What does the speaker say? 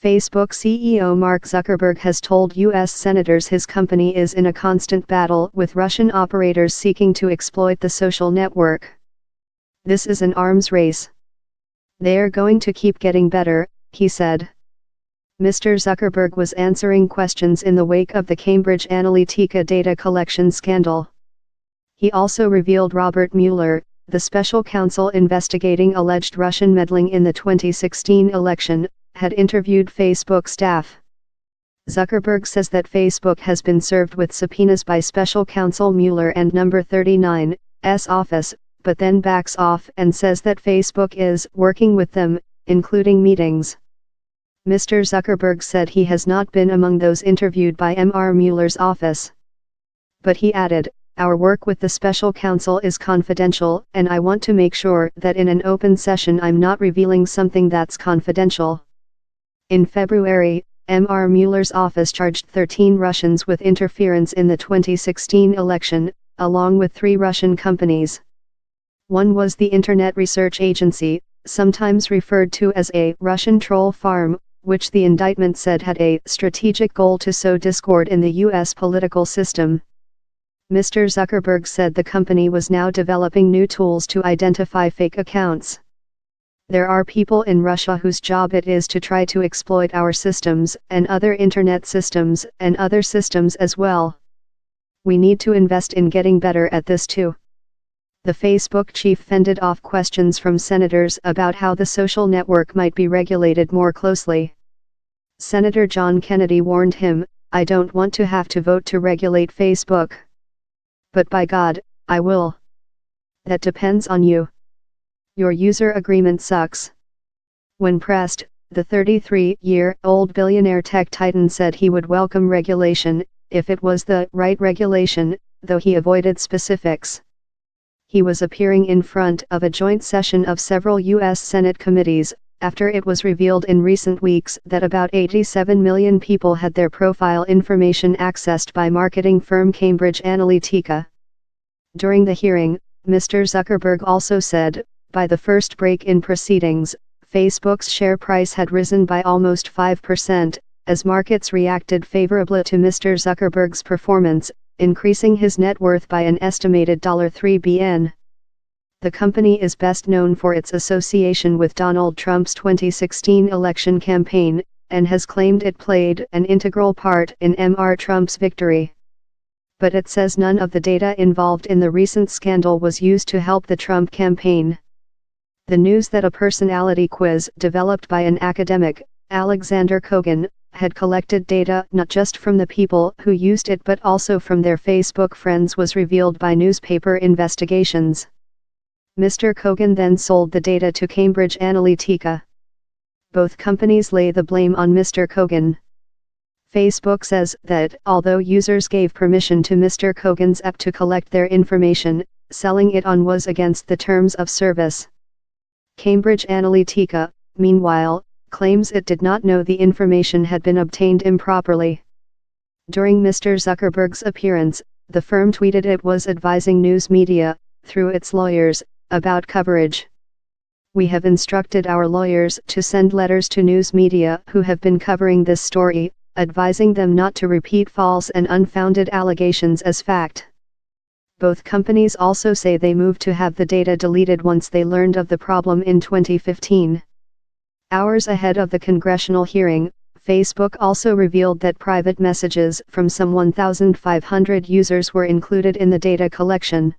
Facebook CEO Mark Zuckerberg has told U.S. senators his company is in a constant battle with Russian operators seeking to exploit the social network. This is an arms race. They're going to keep getting better, he said. Mr. Zuckerberg was answering questions in the wake of the Cambridge Analytica data collection scandal. He also revealed Robert Mueller, the special counsel investigating alleged Russian meddling in the 2016 election, had interviewed Facebook staff. Zuckerberg says that Facebook has been served with subpoenas by special counsel Mueller and number 39's office, but then backs off and says that Facebook is working with them, including meetings. Mr. Zuckerberg said he has not been among those interviewed by Mr. Mueller's office. But he added, "Our work with the special counsel is confidential, and I want to make sure that in an open session I'm not revealing something that's confidential." In February, Mr. Mueller's office charged 13 Russians with interference in the 2016 election, along with 3 Russian companies. One was the Internet Research Agency, sometimes referred to as a Russian troll farm, which the indictment said had a strategic goal to sow discord in the U.S. political system. Mr. Zuckerberg said the company was now developing new tools to identify fake accounts. "There are people in Russia whose job it is to try to exploit our systems, and other internet systems, and other systems as well. We need to invest in getting better at this too." The Facebook chief fended off questions from senators about how the social network might be regulated more closely. Senator John Kennedy warned him, "I don't want to have to vote to regulate Facebook. But by God, I will. That depends on you. Your user agreement sucks." When pressed, the 33-year-old billionaire tech titan said he would welcome regulation, if it was the right regulation, though he avoided specifics. He was appearing in front of a joint session of several U.S. Senate committees, after it was revealed in recent weeks that about 87 million people had their profile information accessed by marketing firm Cambridge Analytica. During the hearing, Mr. Zuckerberg also said, by the first break in proceedings, Facebook's share price had risen by almost 5%, as markets reacted favorably to Mr. Zuckerberg's performance, increasing his net worth by an estimated $3 billion. The company is best known for its association with Donald Trump's 2016 election campaign, and has claimed it played an integral part in Mr. Trump's victory. But it says none of the data involved in the recent scandal was used to help the Trump campaign. The news that a personality quiz developed by an academic, Alexander Kogan, had collected data not just from the people who used it but also from their Facebook friends was revealed by newspaper investigations. Mr. Kogan then sold the data to Cambridge Analytica. Both companies lay the blame on Mr. Kogan. Facebook says that, although users gave permission to Mr. Kogan's app to collect their information, selling it on was against the terms of service. Cambridge Analytica, meanwhile, claims it did not know the information had been obtained improperly. During Mr. Zuckerberg's appearance, the firm tweeted it was advising news media, through its lawyers, about coverage. "We have instructed our lawyers to send letters to news media who have been covering this story, advising them not to repeat false and unfounded allegations as fact." Both companies also say they moved to have the data deleted once they learned of the problem in 2015. Hours ahead of the congressional hearing, Facebook also revealed that private messages from some 1,500 users were included in the data collection.